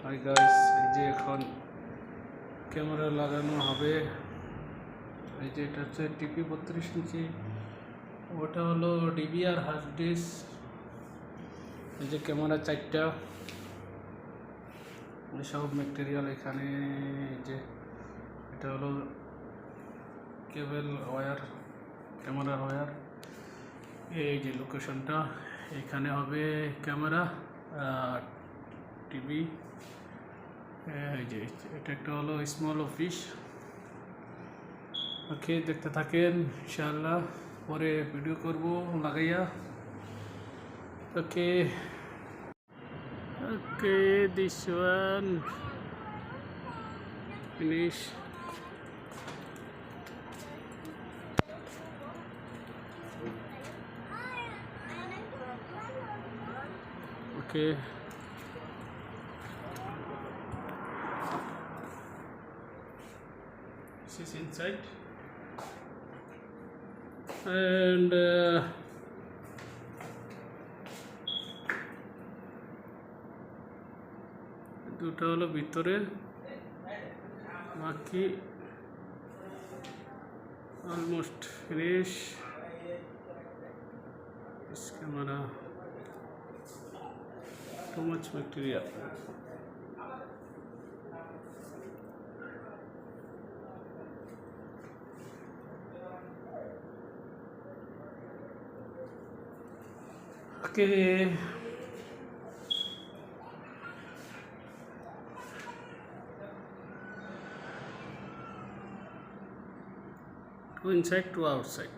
Hi guys, এই যে এখন ক্যামেরা লাগানো হবে। এই যে এটা হচ্ছে টিপি 32 ইঞ্চি, ওটা হলো ডিবিআর হার্ড ডিস্ক। এই যে ক্যামেরা 4টা, সব ম্যাটেরিয়াল এখানে। এই যে এটা হলো কেবল ওয়্যার, ক্যামেরার ওয়্যার। এই যে লোকেশনটা, এখানে হবে ক্যামেরা টিভি। এই যে এটা একটা হলো স্মল অফিস। ওকে, দেখতে থাকেন, ইনশাআল্লাহ পরে ভিডিও করব লাগাইয়া। Okay okay, this one finish. Okay, this is inside and দুটো হলো ভিতরে, বাকি almost finish. This camera too much material. Okay, two inside, two outside.